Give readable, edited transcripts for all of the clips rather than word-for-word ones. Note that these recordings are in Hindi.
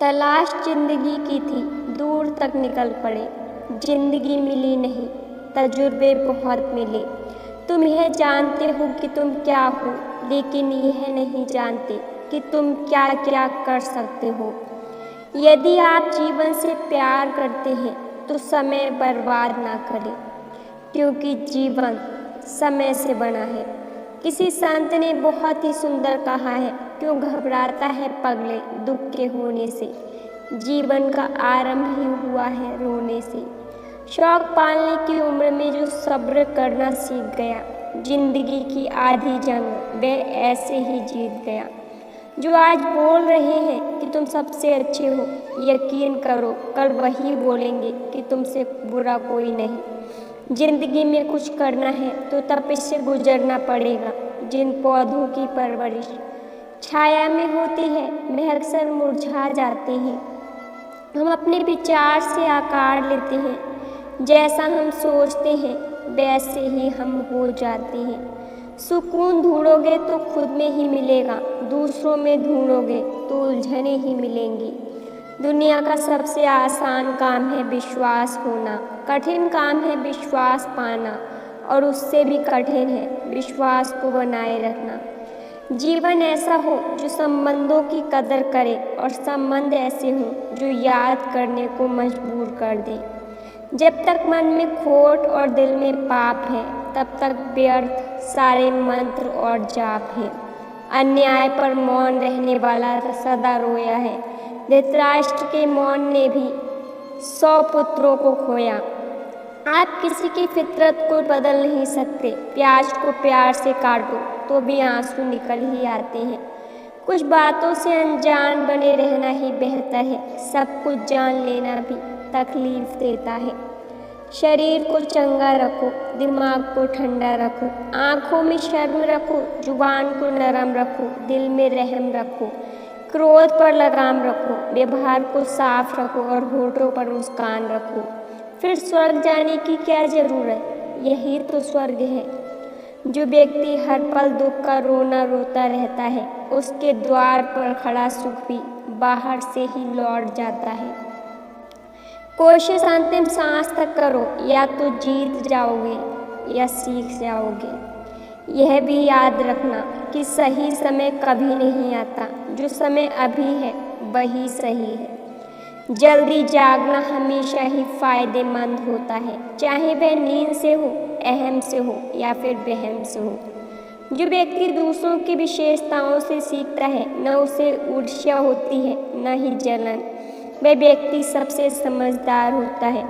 तलाश जिंदगी की थी, दूर तक निकल पड़े। जिंदगी मिली नहीं, तजुर्बे बहुत मिले। तुम यह जानते हो कि तुम क्या हो, लेकिन यह नहीं जानते कि तुम क्या क्या कर सकते हो। यदि आप जीवन से प्यार करते हैं तो समय बर्बाद ना करें, क्योंकि जीवन समय से बना है। किसी संत ने बहुत ही सुंदर कहा है, क्यों घबराता है पगले दुख के होने से, जीवन का आरंभ ही हुआ है रोने से। शौक पालने की उम्र में जो सब्र करना सीख गया, जिंदगी की आधी जंग वह ऐसे ही जीत गया। जो आज बोल रहे हैं कि तुम सबसे अच्छे हो, यकीन करो कल वही बोलेंगे कि तुमसे बुरा कोई नहीं। जिंदगी में कुछ करना है तो तपिश से गुजरना पड़ेगा। जिन पौधों की परवरिश छाया में होती है वे अक्सर मुरझा जाते हैं। हम अपने विचार से आकार लेते हैं, जैसा हम सोचते हैं वैसे ही हम हो जाते हैं। सुकून ढूंढोगे तो खुद में ही मिलेगा, दूसरों में ढूंढोगे तो उलझने ही मिलेंगी। दुनिया का सबसे आसान काम है विश्वास होना, कठिन काम है विश्वास पाना, और उससे भी कठिन है विश्वास को बनाए रखना। जीवन ऐसा हो जो संबंधों की कदर करे, और संबंध ऐसे हों जो याद करने को मजबूर कर दे। जब तक मन में खोट और दिल में पाप है, तब तक व्यर्थ सारे मंत्र और जाप है। अन्याय पर मौन रहने वाला सदा रोया है। धृतराष्ट्र के मौन ने भी 100 पुत्रों को खोया। आप किसी की फितरत को बदल नहीं सकते। प्याज को प्यार से काटो तो भी आंसू निकल ही आते हैं। कुछ बातों से अनजान बने रहना ही बेहतर है। सब कुछ जान लेना भी तकलीफ देता है। शरीर को चंगा रखो, दिमाग को ठंडा रखो, आँखों में शर्म रखो, जुबान को नरम रखो, दिल में रहम रखो, क्रोध पर लगाम रखो, व्यवहार को साफ रखो और होठों पर मुस्कान रखो। फिर स्वर्ग जाने की क्या जरूरत, यही तो स्वर्ग है। जो व्यक्ति हर पल दुख का रोना रोता रहता है, उसके द्वार पर खड़ा सुख भी बाहर से ही लौट जाता है। कोशिश अंतिम सांस तक करो, या तो जीत जाओगे या सीख जाओगे। यह भी याद रखना कि सही समय कभी नहीं आता, जो समय अभी है वही सही है। जल्दी जागना हमेशा ही फायदेमंद होता है, चाहे वह नींद से हो, अहम से हो या फिर वहम से हो। जो व्यक्ति दूसरों की विशेषताओं से सीखता है, न उसे ईर्ष्या होती है न ही जलन, वह व्यक्ति सबसे समझदार होता है।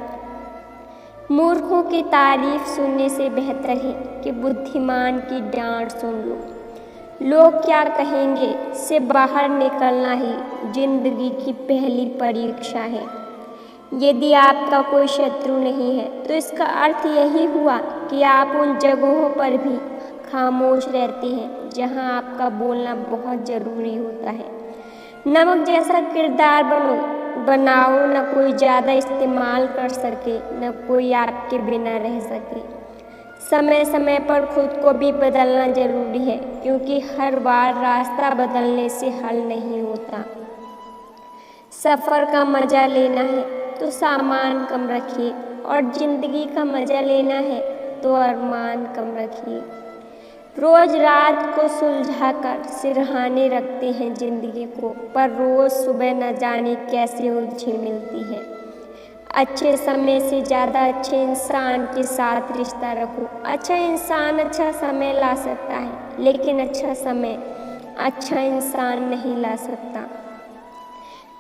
मूर्खों की तारीफ सुनने से बेहतर है कि बुद्धिमान की डांट सुन लो। लोग क्या कहेंगे से बाहर निकलना ही जिंदगी की पहली परीक्षा है। यदि आपका कोई शत्रु नहीं है तो इसका अर्थ यही हुआ कि आप उन जगहों पर भी खामोश रहते हैं जहां आपका बोलना बहुत ज़रूरी होता है। नमक जैसा किरदार बनाओ, न कोई ज़्यादा इस्तेमाल कर सके, न कोई आपके बिना रह सके। समय समय पर खुद को भी बदलना ज़रूरी है, क्योंकि हर बार रास्ता बदलने से हल नहीं होता। सफ़र का मज़ा लेना है तो सामान कम रखिए, और ज़िंदगी का मज़ा लेना है तो अरमान कम रखिए। रोज़ रात को सुलझा कर सिरहाने रखते हैं ज़िंदगी को, पर रोज़ सुबह न जाने कैसे उलझी मिलती है। अच्छे समय से ज़्यादा अच्छे इंसान के साथ रिश्ता रखो। अच्छा इंसान अच्छा समय ला सकता है, लेकिन अच्छा समय अच्छा इंसान नहीं ला सकता।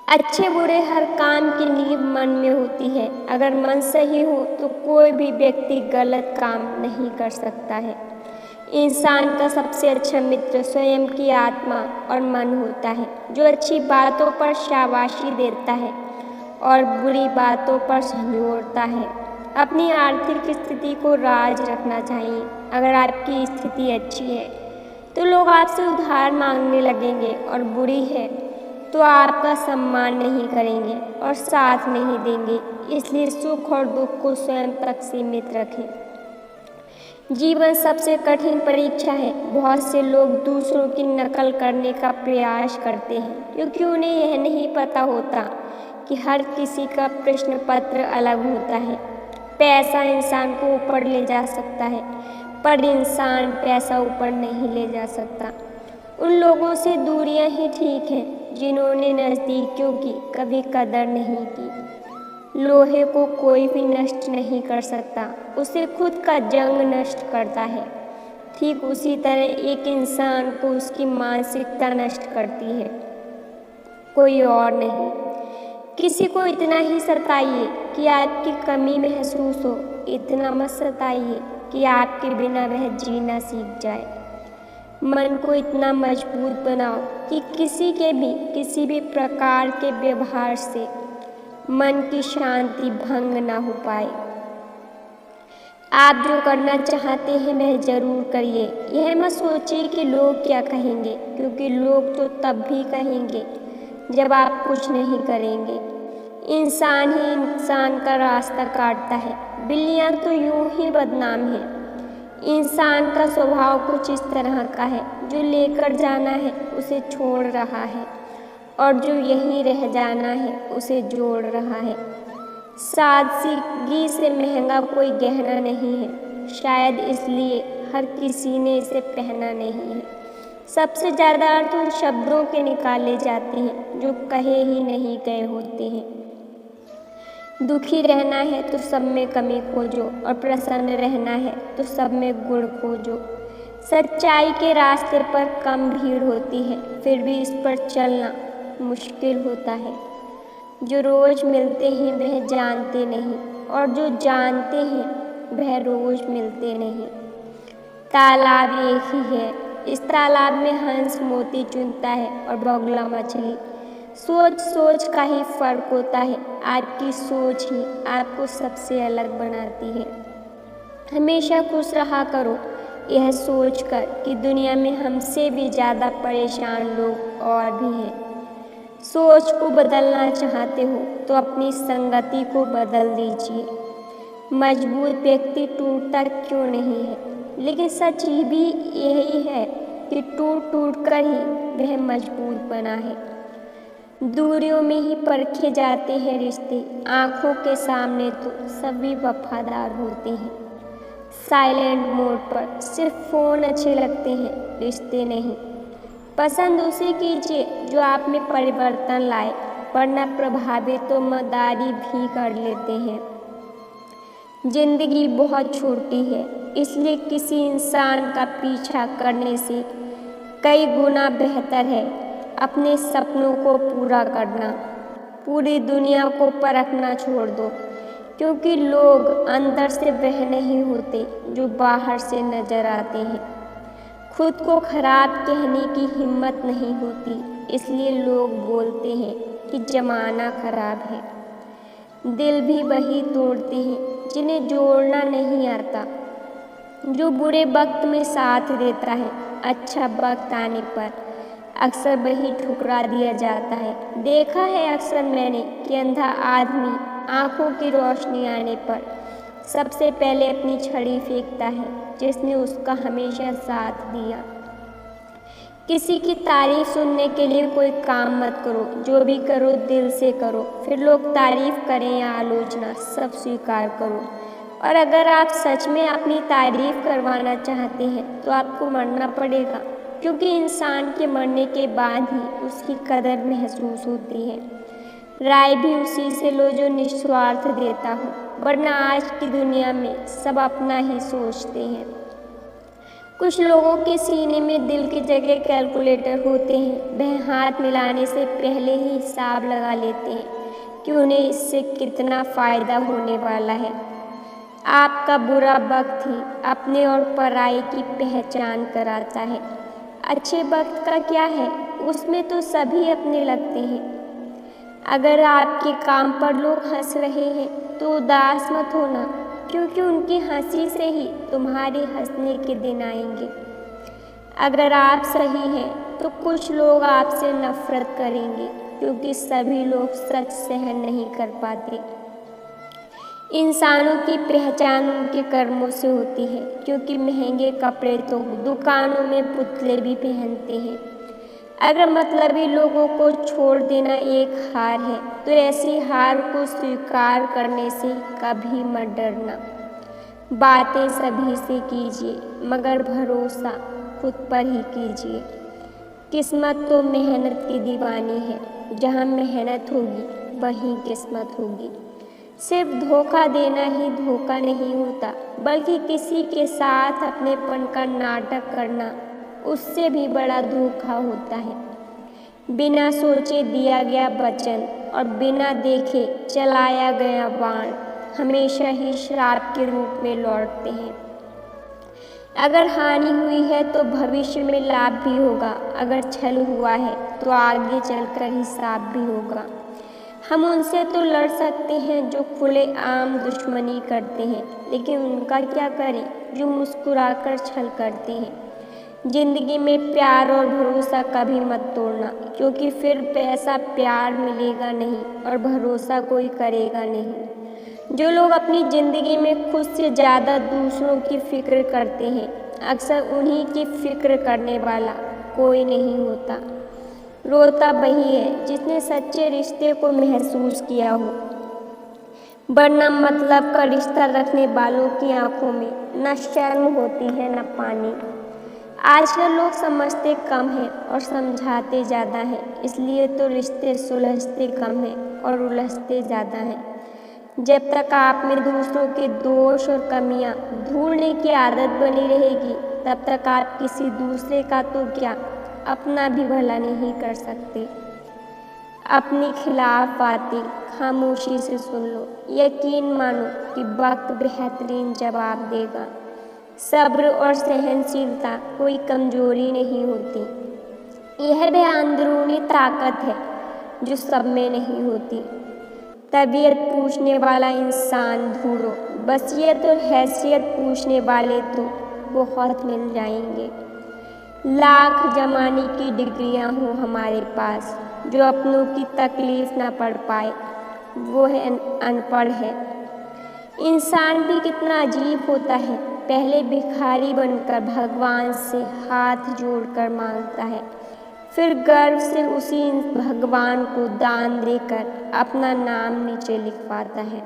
अच्छे बुरे हर काम की नींव मन में होती है। अगर मन सही हो तो कोई भी व्यक्ति गलत काम नहीं कर सकता है। इंसान का सबसे अच्छा मित्र स्वयं की आत्मा और मन होता है, जो अच्छी बातों पर शाबाशी देता है और बुरी बातों पर झंझोड़ता है। अपनी आर्थिक स्थिति को राज रखना चाहिए। अगर आपकी स्थिति अच्छी है तो लोग आपसे उधार मांगने लगेंगे, और बुरी है तो आपका सम्मान नहीं करेंगे और साथ नहीं देंगे। इसलिए सुख और दुख को स्वयं तक सीमित रखें। जीवन सबसे कठिन परीक्षा है। बहुत से लोग दूसरों की नकल करने का प्रयास करते हैं क्योंकि उन्हें यह नहीं पता होता कि हर किसी का प्रश्न पत्र अलग होता है। पैसा इंसान को ऊपर ले जा सकता है, पर इंसान पैसा ऊपर नहीं ले जा सकता। उन लोगों से दूरियां ही ठीक हैं जिन्होंने नज़दीकियों की कभी कदर नहीं की। लोहे को कोई भी नष्ट नहीं कर सकता, उसे खुद का जंग नष्ट करता है। ठीक उसी तरह एक इंसान को उसकी मानसिकता नष्ट करती है, कोई और नहीं। किसी को इतना ही सताइए कि आपकी कमी महसूस हो, इतना मत सताइए कि आपके बिना वह जीना सीख जाए। मन को इतना मजबूत बनाओ कि किसी भी प्रकार के व्यवहार से मन की शांति भंग ना हो पाए। आप जो करना चाहते हैं वह जरूर करिए। यह मत सोचिए कि लोग क्या कहेंगे, क्योंकि लोग तो तब भी कहेंगे जब आप कुछ नहीं करेंगे। इंसान ही इंसान का रास्ता काटता है, बिल्लियां तो यूं ही बदनाम हैं। इंसान का स्वभाव कुछ इस तरह का है, जो लेकर जाना है उसे छोड़ रहा है और जो यहीं रह जाना है उसे जोड़ रहा है। सादगी से महंगा कोई गहना नहीं है, शायद इसलिए हर किसी ने इसे पहना नहीं है। सबसे ज़्यादा अर्थ उन शब्दों के निकाले जाते हैं जो कहे ही नहीं गए होते हैं। दुखी रहना है तो सब में कमी खोजो, और प्रसन्न रहना है तो सब में गुण खोजो। सच्चाई के रास्ते पर कम भीड़ होती है, फिर भी इस पर चलना मुश्किल होता है। जो रोज मिलते हैं वह जानते नहीं, और जो जानते हैं वह रोज मिलते नहीं। तालाब एक ही है, इस तालाब में हंस मोती चुनता है और बगुला मछली। सोच सोच का ही फर्क होता है, आपकी सोच ही आपको सबसे अलग बनाती है। हमेशा खुश रहा करो, यह सोचकर कि दुनिया में हमसे भी ज़्यादा परेशान लोग और भी हैं। सोच को बदलना चाहते हो तो अपनी संगति को बदल दीजिए। मजबूत व्यक्ति टूटता क्यों नहीं है, लेकिन सच भी यही है कि टूट टूट कर ही वह मजबूत बना है। दूरियों में ही परखे जाते हैं रिश्ते, आंखों के सामने तो सभी वफादार होते हैं। साइलेंट मोड पर सिर्फ फ़ोन अच्छे लगते हैं, रिश्ते नहीं। पसंद उसे कीजिए जो आप में परिवर्तन लाए, वरना प्रभावित तो मदारी भी कर लेते हैं। जिंदगी बहुत छोटी है, इसलिए किसी इंसान का पीछा करने से कई गुना बेहतर है अपने सपनों को पूरा करना। पूरी दुनिया को परखना छोड़ दो, क्योंकि लोग अंदर से वह नहीं होते जो बाहर से नजर आते हैं। खुद को खराब कहने की हिम्मत नहीं होती, इसलिए लोग बोलते हैं कि जमाना खराब है। दिल भी वही तोड़ते हैं जिन्हें जोड़ना नहीं आता। जो बुरे वक्त में साथ देता है, अच्छा वक्त आने पर अक्सर वही ठुकरा दिया जाता है। देखा है अक्सर मैंने कि अंधा आदमी आंखों की रोशनी आने पर सबसे पहले अपनी छड़ी फेंकता है, जिसने उसका हमेशा साथ दिया। किसी की तारीफ सुनने के लिए कोई काम मत करो, जो भी करो दिल से करो। फिर लोग तारीफ करें या आलोचना, सब स्वीकार करो। और अगर आप सच में अपनी तारीफ करवाना चाहते हैं तो आपको मरना पड़ेगा, क्योंकि इंसान के मरने के बाद ही उसकी कदर महसूस होती है। राय भी उसी से लो जो निस्वार्थ देता हो, वरना आज की दुनिया में सब अपना ही सोचते हैं। कुछ लोगों के सीने में दिल की जगह कैलकुलेटर होते हैं। वह हाथ मिलाने से पहले ही हिसाब लगा लेते हैं कि उन्हें इससे कितना फ़ायदा होने वाला है। आपका बुरा वक्त ही अपने और पराई की पहचान कराता है। अच्छे वक्त का क्या है, उसमें तो सभी अपने लगते हैं। अगर आपके काम पर लोग हंस रहे हैं तो उदास मत होना, क्योंकि उनकी हंसी से ही तुम्हारे हंसने के दिन आएंगे। अगर आप सही हैं तो कुछ लोग आपसे नफरत करेंगे, क्योंकि सभी लोग सच सहन नहीं कर पाते। इंसानों की पहचान उनके कर्मों से होती है, क्योंकि महंगे कपड़े तो दुकानों में पुतले भी पहनते हैं। अगर मतलबी लोगों को छोड़ देना एक हार है, तो ऐसी हार को स्वीकार करने से कभी मत डरना। बातें सभी से कीजिए, मगर भरोसा खुद पर ही कीजिए। किस्मत तो मेहनत की दीवानी है, जहाँ मेहनत होगी वहीं किस्मत होगी। सिर्फ धोखा देना ही धोखा नहीं होता, बल्कि किसी के साथ अपनेपन का नाटक करना उससे भी बड़ा धोखा होता है। बिना सोचे दिया गया वचन और बिना देखे चलाया गया बाण हमेशा ही श्राप के रूप में लौटते हैं। अगर हानि हुई है तो भविष्य में लाभ भी होगा, अगर छल हुआ है तो आगे चलकर हिसाब भी होगा। हम उनसे तो लड़ सकते हैं जो खुलेआम दुश्मनी करते हैं, लेकिन उनका क्या करें जो मुस्कुराकर छल करते हैं। जिंदगी में प्यार और भरोसा कभी मत तोड़ना, क्योंकि फिर पैसा प्यार मिलेगा नहीं और भरोसा कोई करेगा नहीं। जो लोग अपनी ज़िंदगी में खुद से ज़्यादा दूसरों की फिक्र करते हैं, अक्सर उन्हीं की फिक्र करने वाला कोई नहीं होता। रोता वही है जिसने सच्चे रिश्ते को महसूस किया हो, वरना मतलब का रिश्ता रखने वालों की आंखों में न शर्म होती है न पानी। आजकल लोग समझते कम हैं और समझाते ज़्यादा हैं, इसलिए तो रिश्ते सुलझते कम हैं और उलझते ज़्यादा हैं। जब तक आप में दूसरों के दोष और कमियां ढूंढने की आदत बनी रहेगी, तब तक आप किसी दूसरे का तो क्या अपना भी भला नहीं कर सकते। अपने खिलाफ बातें खामोशी से सुन लो, यकीन मानो कि वक्त बेहतरीन जवाब देगा। सब्र और सहनशीलता कोई कमजोरी नहीं होती, यह भी अंदरूनी ताकत है जो सब में नहीं होती। तबीयत पूछने वाला इंसान ढूंढो, वसीयत और हैसियत पूछने वाले तो बहुत मिल जाएंगे। लाख जमाने की डिग्रियां हो हमारे पास, जो अपनों की तकलीफ ना पढ़ पाए वो है अनपढ़ है। इंसान भी कितना अजीब होता है, पहले भिखारी बनकर भगवान से हाथ जोड़कर मांगता है, फिर गर्व से उसी भगवान को दान देकर अपना नाम नीचे लिखवाता है।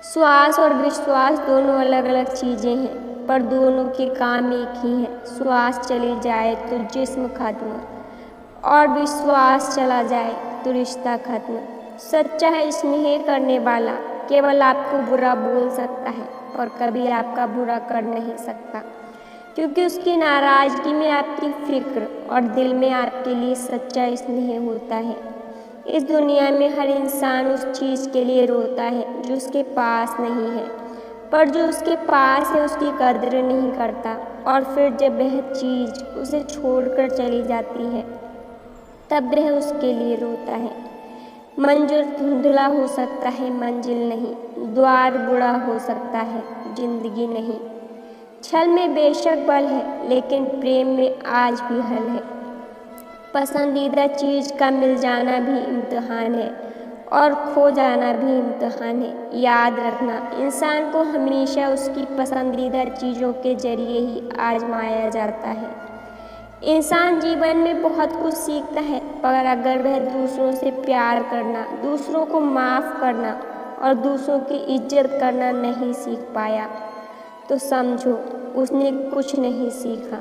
श्वास और विश्वास दोनों अलग अलग चीज़ें हैं, पर दोनों के काम एक ही है। श्वास चली जाए तो जिस्म खत्म और विश्वास चला जाए तो रिश्ता खत्म। सच्चा है स्नेह करने वाला केवल आपको बुरा बोल सकता है और कभी आपका बुरा कर नहीं सकता, क्योंकि उसकी नाराज़गी में आपकी फिक्र और दिल में आपके लिए सच्चा स्नेह होता है। इस दुनिया में हर इंसान उस चीज़ के लिए रोता है जो उसके पास नहीं है, पर जो उसके पास है उसकी कदर नहीं करता, और फिर जब वह चीज़ उसे छोड़कर चली जाती है तब वह उसके लिए रोता है। मंजर धुंधला हो सकता है, मंजिल नहीं। द्वार बुरा हो सकता है, जिंदगी नहीं। छल में बेशक बल है, लेकिन प्रेम में आज भी हल है। पसंदीदा चीज़ का मिल जाना भी इम्तिहान है और खो जाना भी इम्तिहान है। याद रखना, इंसान को हमेशा उसकी पसंदीदा चीज़ों के जरिए ही आजमाया जाता है। इंसान जीवन में बहुत कुछ सीखता है, पर अगर वह दूसरों से प्यार करना, दूसरों को माफ़ करना और दूसरों की इज्जत करना नहीं सीख पाया, तो समझो उसने कुछ नहीं सीखा।